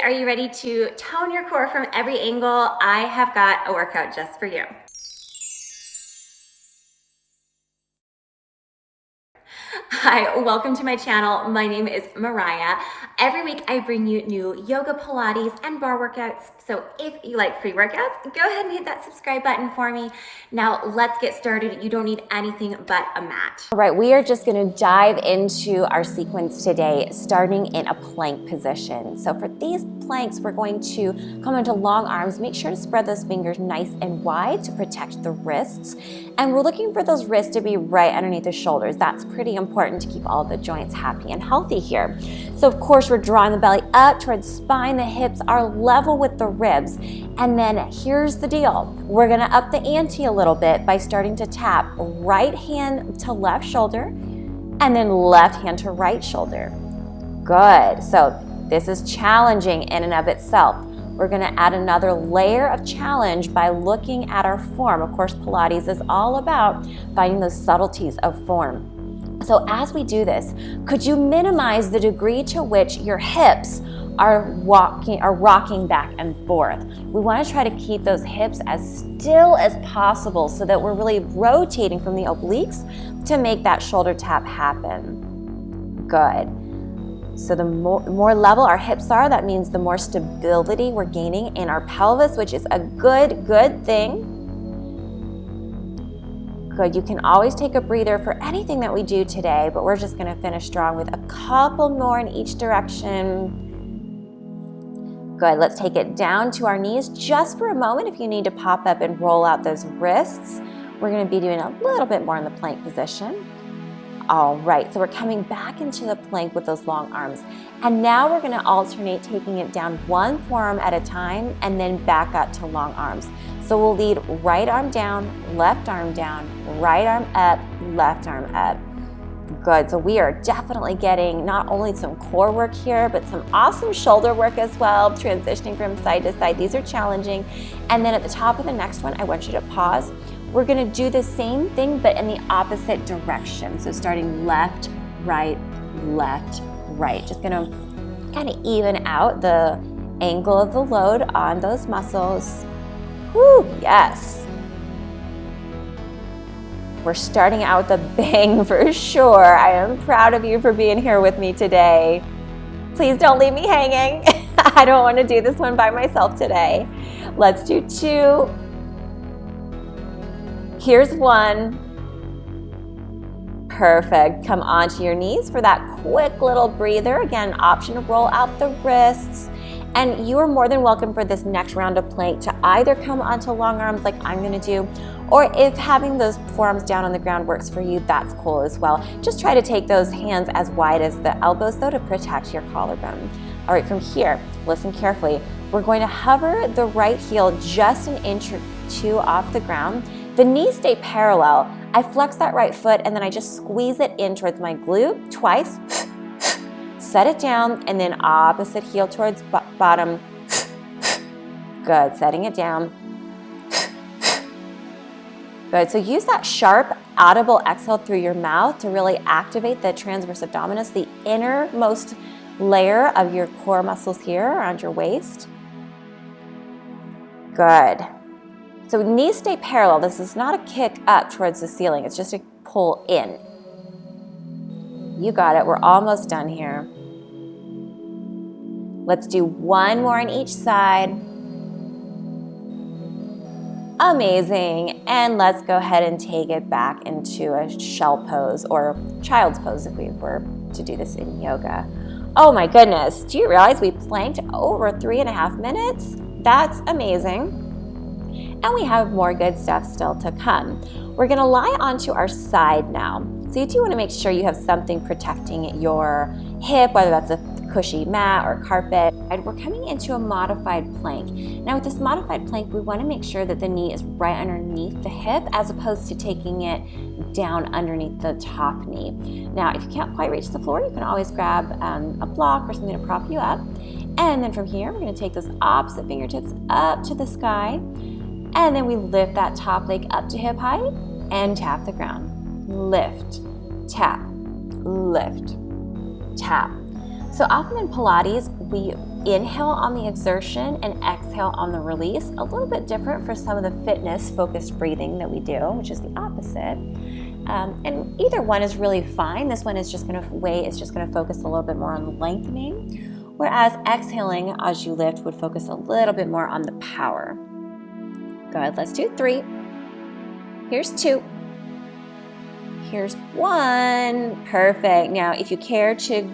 are you ready to tone your core from every angle? I have got a workout just for you. Hi, welcome to my channel. My name is Mariah. Every week I bring you new yoga, Pilates, and barre workouts. So if you like free workouts, go ahead and hit that subscribe button for me. Now let's get started. You don't need anything but a mat. All right, we are just gonna dive into our sequence today, starting in a plank position. So for these planks, we're going to come into long arms. Make sure to spread those fingers nice and wide to protect the wrists. And we're looking for those wrists to be right underneath the shoulders. That's pretty important to keep all the joints happy and healthy here. So of course, we're drawing the belly up towards spine. The hips are level with the ribs. And then here's the deal. We're gonna up the ante a little bit by starting to tap right hand to left shoulder and then left hand to right shoulder. Good. So this is challenging in and of itself. We're gonna add another layer of challenge by looking at our form. Of course, Pilates is all about finding those subtleties of form. So as we do this, could you minimize the degree to which your hips are rocking back and forth? We want to try to keep those hips as still as possible so that we're really rotating from the obliques to make that shoulder tap happen. Good. So the more level our hips are, that means the more stability we're gaining in our pelvis, which is a good thing. Good, you can always take a breather for anything that we do today, but we're just gonna finish strong with a couple more in each direction. Good, let's take it down to our knees just for a moment. If you need to pop up and roll out those wrists, we're gonna be doing a little bit more in the plank position. All right, so we're coming back into the plank with those long arms. And now we're gonna alternate taking it down one forearm at a time and then back up to long arms. So we'll lead right arm down, right arm up, left arm up. Good, so we are definitely getting not only some core work here, but some awesome shoulder work as well, transitioning from side to side. These are challenging. And then at the top of the next one, I want you to pause. We're gonna do the same thing, but in the opposite direction. So starting left, right. Just gonna kind of even out the angle of the load on those muscles. Woo, yes. We're starting out with a bang for sure. I am proud of you for being here with me today. Please don't leave me hanging. I don't want to do this one by myself today. Let's do two. Here's one. Perfect. Come onto your knees for that quick little breather. Again, option to roll out the wrists. And you are more than welcome for this next round of plank to either come onto long arms like I'm gonna do, or if having those forearms down on the ground works for you, that's cool as well. Just try to take those hands as wide as the elbows though to protect your collarbone. All right, from here, listen carefully. We're going to hover the right heel just an inch or two off the ground. The knees stay parallel. I flex that right foot and then I just squeeze it in towards my glute twice. Set it down and then opposite heel towards bottom. Good, setting it down. Good, so use that sharp, audible exhale through your mouth to really activate the transverse abdominis, the innermost layer of your core muscles here around your waist. Good. So knees stay parallel. This is not a kick up towards the ceiling. It's just a pull in. You got it. We're almost done here. Let's do one more on each side. Amazing. And let's go ahead and take it back into a shell pose or child's pose if we were to do this in yoga. Oh my goodness. Do you realize we planked over 3.5 minutes? That's amazing. And we have more good stuff still to come. We're gonna lie onto our side now. So you do wanna make sure you have something protecting your hip, whether that's a cushy mat or carpet. We're coming into a modified plank. Now with this modified plank, we wanna make sure that the knee is right underneath the hip as opposed to taking it down underneath the top knee. Now, if you can't quite reach the floor, you can always grab a block or something to prop you up. And then from here, we're gonna take those opposite fingertips up to the sky. And then we lift that top leg up to hip height and tap the ground. Lift, tap, lift, tap. So often in Pilates, we inhale on the exertion and exhale on the release. A little bit different for some of the fitness focused breathing that we do, which is the opposite. And either one is really fine. This one is just going to focus a little bit more on the lengthening, whereas exhaling as you lift would focus a little bit more on the power. Good, let's do 3. Here's 2. Here's 1. Perfect. Now, if you care to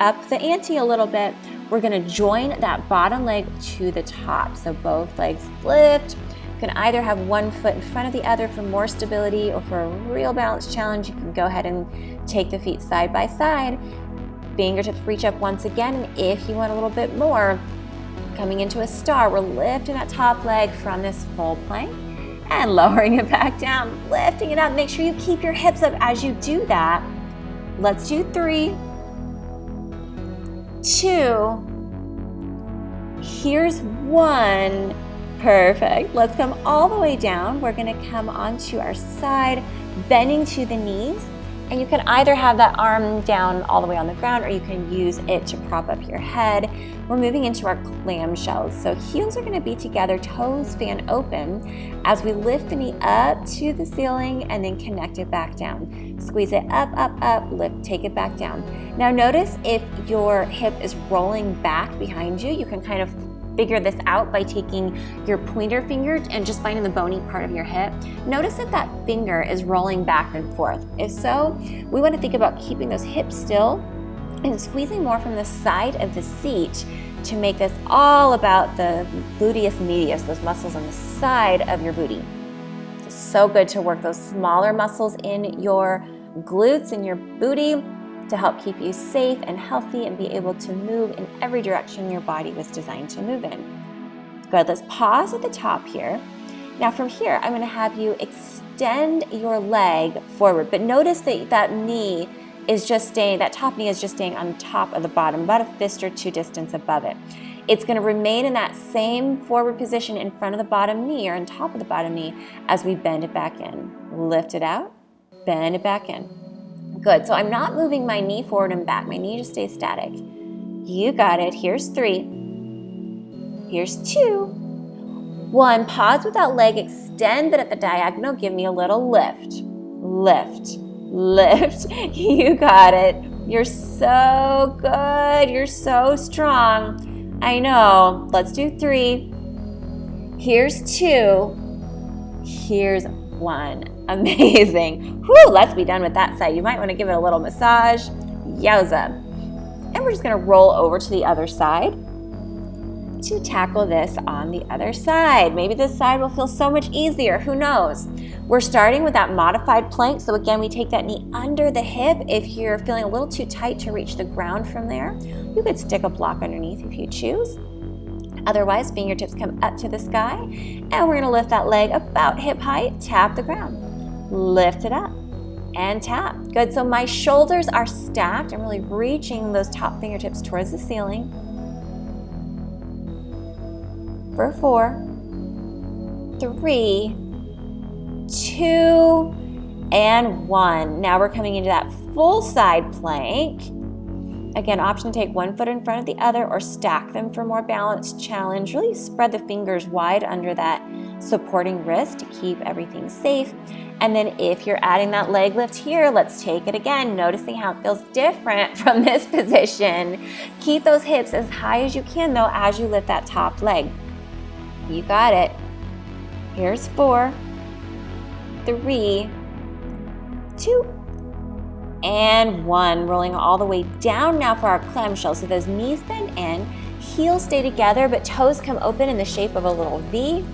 up the ante a little bit, we're going to join that bottom leg to the top. So both legs lift. You can either have one foot in front of the other for more stability, or for a real balance challenge, you can go ahead and take the feet side by side. Fingertips reach up once again, and if you want a little bit more, coming into a star, we're lifting that top leg from this full plank and lowering it back down, lifting it up. Make sure you keep your hips up as you do that. Let's do 3, 2, here's 1. Perfect. Let's come all the way down. We're going to come onto our side, bending to the knees. And you can either have that arm down all the way on the ground, or you can use it to prop up your head. We're moving into our clamshells. So heels are going to be together, toes fan open, as we lift the knee up to the ceiling and then connect it back down. Squeeze it up, up, up, lift, take it back down. Now notice if your hip is rolling back behind you, you can kind of figure this out by taking your pointer finger and just finding the bony part of your hip. Notice if that finger is rolling back and forth. If so, we want to think about keeping those hips still and squeezing more from the side of the seat to make this all about the gluteus medius, those muscles on the side of your booty. It's so good to work those smaller muscles in your glutes and your booty to help keep you safe and healthy and be able to move in every direction your body was designed to move in. Good, let's pause at the top here. Now from here, I'm going to have you extend your leg forward, but notice that that knee is just staying, that top knee is just staying on top of the bottom, about a fist or 2 distance above it. It's going to remain in that same forward position in front of the bottom knee, or on top of the bottom knee, as we bend it back in. Lift it out, bend it back in. Good, so I'm not moving my knee forward and back. My knee just stays static. You got it. Here's 3. Here's 2. 1, pause with that leg, extend it at the diagonal. Give me a little lift. Lift, lift. You got it. You're so good. You're so strong. I know. Let's do 3. Here's 2. Here's 1. Amazing. Whew, let's be done with that side. You might want to give it a little massage. Yowza. And we're just going to roll over to the other side to tackle this on the other side. Maybe this side will feel so much easier. Who knows? We're starting with that modified plank. So again, we take that knee under the hip. If you're feeling a little too tight to reach the ground from there, you could stick a block underneath if you choose. Otherwise, fingertips come up to the sky, and we're going to lift that leg about hip height, tap the ground. Lift it up and tap. Good, so my shoulders are stacked. I'm really reaching those top fingertips towards the ceiling. For 4, 3, 2, and 1. Now we're coming into that full side plank. Again, option to take one foot in front of the other or stack them for more balanced challenge. Really spread the fingers wide under that supporting wrist to keep everything safe. And then if you're adding that leg lift here, let's take it again, noticing how it feels different from this position. Keep those hips as high as you can though as you lift that top leg. You got it. Here's 4, 3, 2, and 1. Rolling all the way down now for our clamshell. So those knees bend in, heels stay together, but toes come open in the shape of a little V.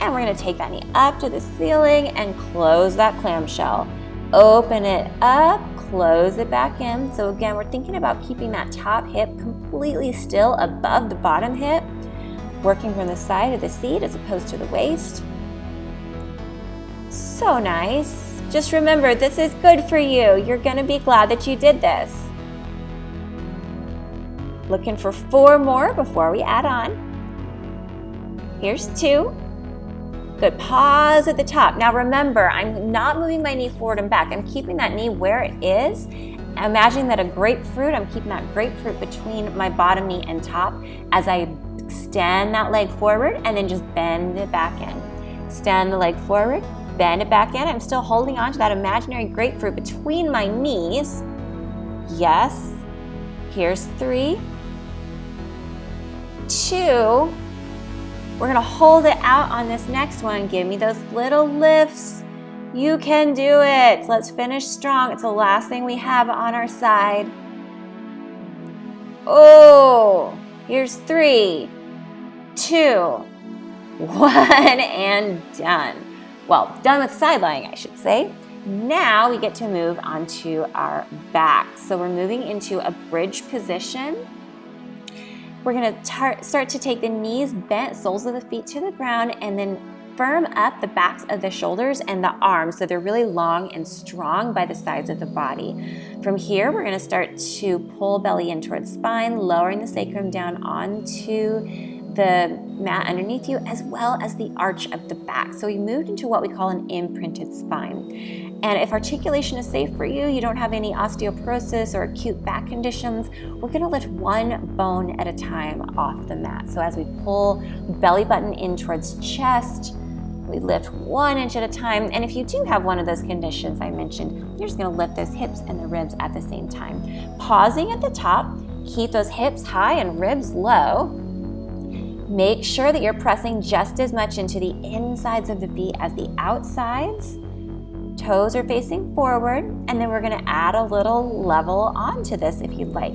And we're going to take that knee up to the ceiling and close that clamshell. Open it up, close it back in. So again, we're thinking about keeping that top hip completely still above the bottom hip, working from the side of the seat as opposed to the waist. So nice. Just remember, this is good for you. You're going to be glad that you did this. Looking for 4 more before we add on. Here's 2. Good, pause at the top. Now remember, I'm not moving my knee forward and back. I'm keeping that knee where it is Imagine that a grapefruit, I'm keeping that grapefruit between my bottom knee and top as I extend that leg forward and then just bend it back in. Extend the leg forward, bend it back in. I'm still holding on to that imaginary grapefruit between my knees. Yes. Here's 3, 2. We're gonna hold it out on this next one. Give me those little lifts. You can do it. Let's finish strong. It's the last thing we have on our side. Oh, here's 3, 2, 1, and done. Well, done with side lying, I should say. Now we get to move onto our back. So we're moving into a bridge position. We're gonna start to take the knees bent, soles of the feet to the ground, and then firm up the backs of the shoulders and the arms so they're really long and strong by the sides of the body. From here, we're gonna start to pull belly in towards spine, lowering the sacrum down onto the mat underneath you, as well as the arch of the back. So we moved into what we call an imprinted spine. And if articulation is safe for you, you don't have any osteoporosis or acute back conditions, we're gonna lift one bone at a time off the mat. So as we pull belly button in towards chest, we lift 1 inch at a time. And if you do have one of those conditions I mentioned, you're just gonna lift those hips and the ribs at the same time. Pausing at the top, keep those hips high and ribs low. Make sure that you're pressing just as much into the insides of the feet as the outsides. Toes are facing forward, and then we're gonna add a little level onto this if you'd like.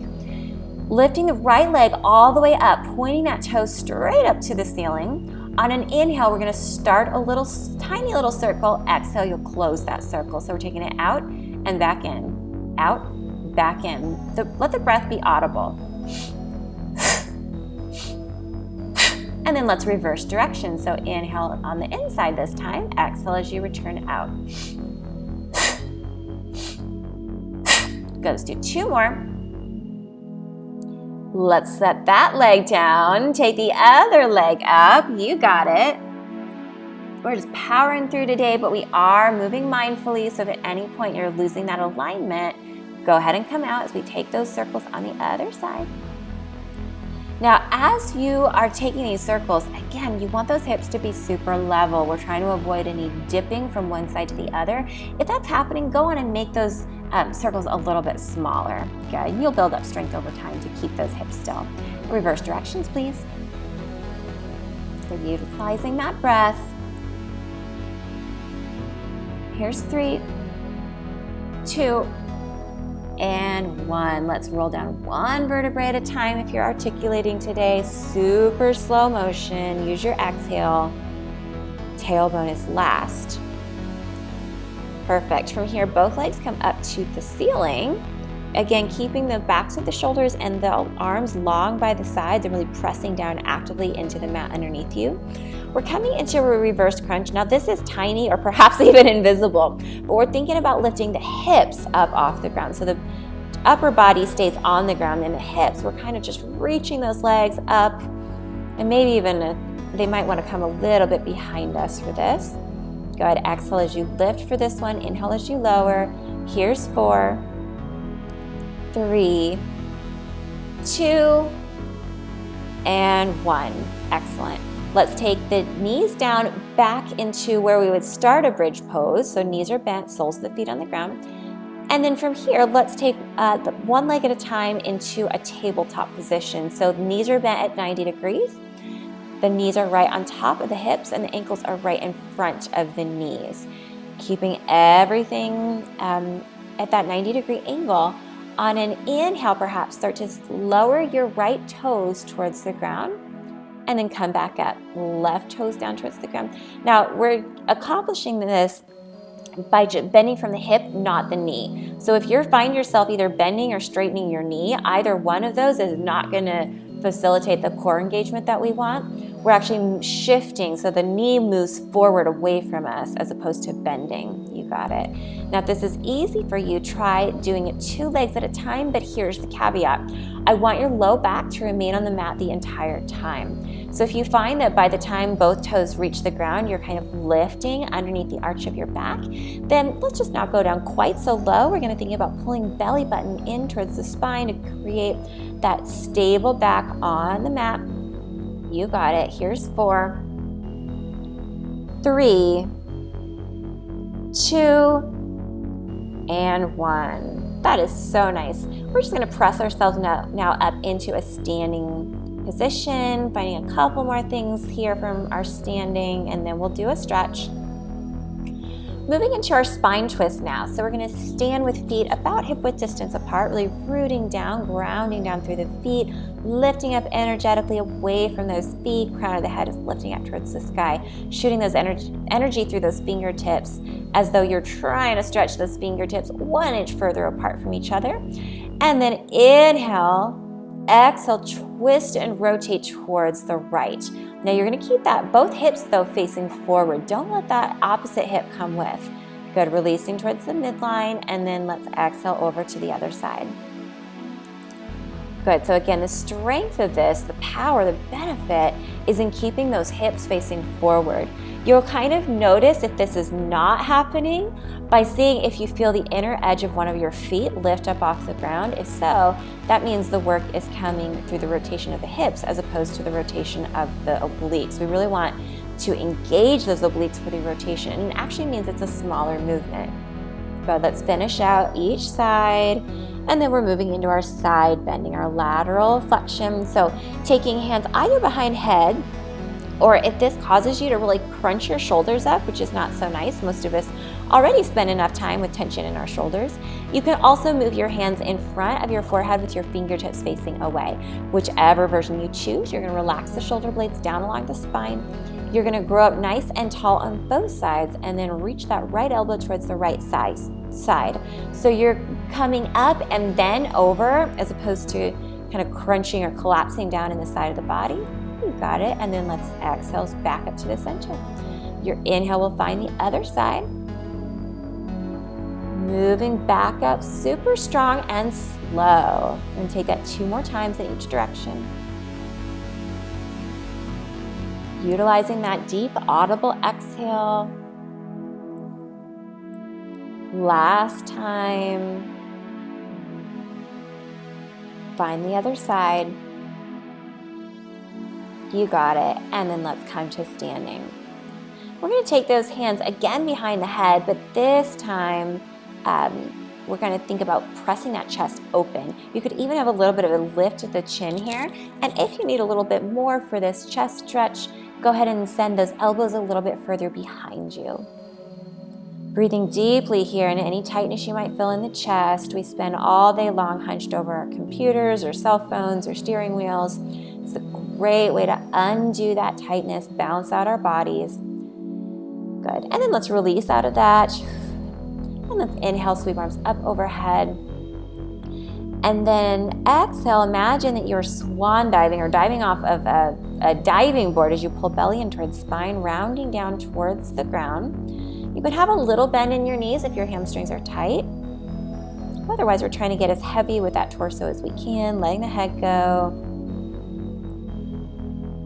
Lifting the right leg all the way up, pointing that toe straight up to the ceiling. On an inhale, we're gonna start a little tiny little circle. Exhale, you'll close that circle. So we're taking it out and back in, out, back in. Let the breath be audible. And then let's reverse direction. So inhale on the inside this time, exhale as you return out. Good, let's do 2 more. Let's set that leg down. Take the other leg up. You got it. We're just powering through today, but we are moving mindfully. So if at any point you're losing that alignment, go ahead and come out as we take those circles on the other side. Now, as you are taking these circles, again, you want those hips to be super level. We're trying to avoid any dipping from one side to the other. If that's happening, go on and make those circles a little bit smaller. Good. You'll build up strength over time to keep those hips still. Reverse directions, please. So utilizing that breath. Here's 3, 2, and 1. Let's roll down 1 vertebrae at a time if you're articulating today. Super slow motion. Use your exhale. Tailbone is last. Perfect. From here, both legs come up to the ceiling. Again, keeping the backs of the shoulders and the arms long by the sides and really pressing down actively into the mat underneath you. We're coming into a reverse crunch. Now this is tiny or perhaps even invisible, but we're thinking about lifting the hips up off the ground. So the upper body stays on the ground and the hips, we're kind of just reaching those legs up, and maybe even they might want to come a little bit behind us for this. Go ahead, exhale as you lift for this one, inhale as you lower. Here's 4, 3, 2, and 1. Excellent. Let's take the knees down back into where we would start a bridge pose. So knees are bent, soles of the feet on the ground. And then from here, let's take one leg at a time into a tabletop position. So the knees are bent at 90 degrees. The knees are right on top of the hips and the ankles are right in front of the knees. Keeping everything at that 90-degree angle. On an inhale, perhaps start to lower your right toes towards the ground and then come back up. Left toes down towards the ground. Now, we're accomplishing this by bending from the hip, not the knee. So if you find yourself either bending or straightening your knee, either one of those is not going to facilitate the core engagement that we want. we're actually shifting, so the knee moves forward away from us as opposed to bending. You got it. Now, if this is easy for you, try doing it 2 legs at a time, but here's the caveat. I want your low back to remain on the mat the entire time. So if you find that by the time both toes reach the ground, you're kind of lifting underneath the arch of your back, then let's just not go down quite so low. We're going to think about pulling belly button in towards the spine to create that stable back on the mat. You got it. Here's 4, 3, 2, and 1. That is so nice. We're just going to press ourselves now up into a standing position, finding a couple more things here from our standing, and then we'll do a stretch. Moving into our spine twist now. So we're going to stand with feet about hip width distance apart, really rooting down, grounding down through the feet, lifting up energetically away from those feet. Crown of the head is lifting up towards the sky, shooting those energy through those fingertips as though you're trying to stretch those fingertips 1 inch further apart from each other. And then inhale, exhale, twist and rotate towards the right. Now you're going to keep both hips though facing forward. Don't let that opposite hip come with. Good, releasing towards the midline, and then let's exhale over to the other side. Good, so again, the strength of this, the power, the benefit is in keeping those hips facing forward. You'll kind of notice if this is not happening by seeing if you feel the inner edge of one of your feet lift up off the ground. If so, that means the work is coming through the rotation of the hips as opposed to the rotation of the obliques. We really want to engage those obliques for the rotation, and it actually means it's a smaller movement. Good, let's finish out each side, and then we're moving into our side bending, our lateral flexion. So taking hands either behind head, or if this causes you to really crunch your shoulders up, which is not so nice, most of us already spend enough time with tension in our shoulders, you can also move your hands in front of your forehead with your fingertips facing away. Whichever version you choose, you're going to relax the shoulder blades down along the spine. You're going to grow up nice and tall on both sides, and then reach that right elbow towards the right side. So you're coming up and then over as opposed to kind of crunching or collapsing down in the side of the body. You got it. And then let's exhale back up to the center. Your inhale will find the other side. Moving back up super strong and slow. And take that 2 more times in each direction. Utilizing that deep audible exhale. Last time. Find the other side. You got it. And then let's come to standing. We're going to take those hands again behind the head, but this time we're going to think about pressing that chest open. You could even have a little bit of a lift at the chin here. And if you need a little bit more for this chest stretch, go ahead and send those elbows a little bit further behind you. Breathing deeply here, and any tightness you might feel in the chest. We spend all day long hunched over our computers or cell phones or steering wheels. It's a great way to undo that tightness, balance out our bodies. Good. And then let's release out of that. And let's inhale, sweep arms up overhead. And then exhale, imagine that you're swan diving or diving off of a diving board as you pull belly in towards spine, rounding down towards the ground. You could have a little bend in your knees if your hamstrings are tight. Otherwise, we're trying to get as heavy with that torso as we can, letting the head go.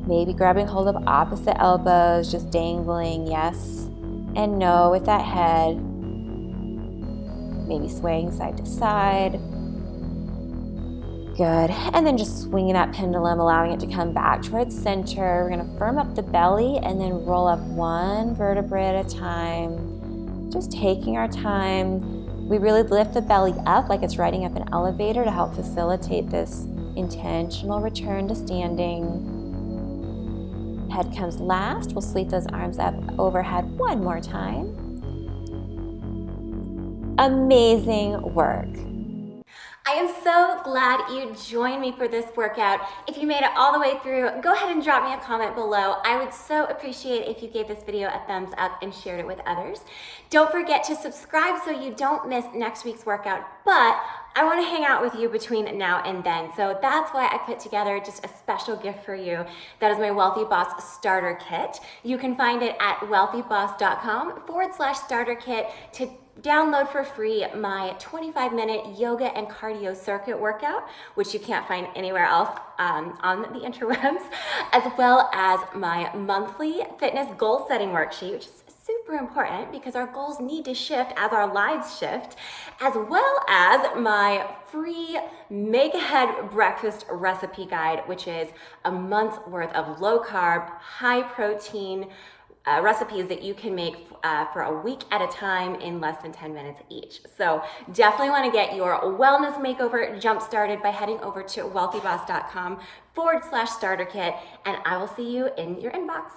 Maybe grabbing hold of opposite elbows, just dangling yes and no with that head. Maybe swaying side to side. Good. And then just swinging that pendulum, allowing it to come back towards center. We're going to firm up the belly and then roll up 1 vertebrae at a time. Just taking our time. We really lift the belly up like it's riding up an elevator to help facilitate this intentional return to standing. Head comes last. We'll sweep those arms up overhead 1 more time. Amazing work. I am so glad you joined me for this workout. If you made it all the way through, go ahead and drop me a comment below. I would so appreciate if you gave this video a thumbs up and shared it with others. Don't forget to subscribe so you don't miss next week's workout, but I want to hang out with you between now and then. So that's why I put together just a special gift for you. That is my Wellthy Boss starter kit. You can find it at wellthyboss.com/starter kit to download for free my 25-minute yoga and cardio circuit workout, which you can't find anywhere else on the interwebs, as well as my monthly fitness goal setting worksheet, which is super important because our goals need to shift as our lives shift, as well as my free make ahead breakfast recipe guide, which is a month's worth of low carb, high protein recipes that you can make for a week at a time in less than 10 minutes each. So definitely want to get your wellness makeover jump started by heading over to wellthyboss.com/starter kit, and I will see you in your inbox.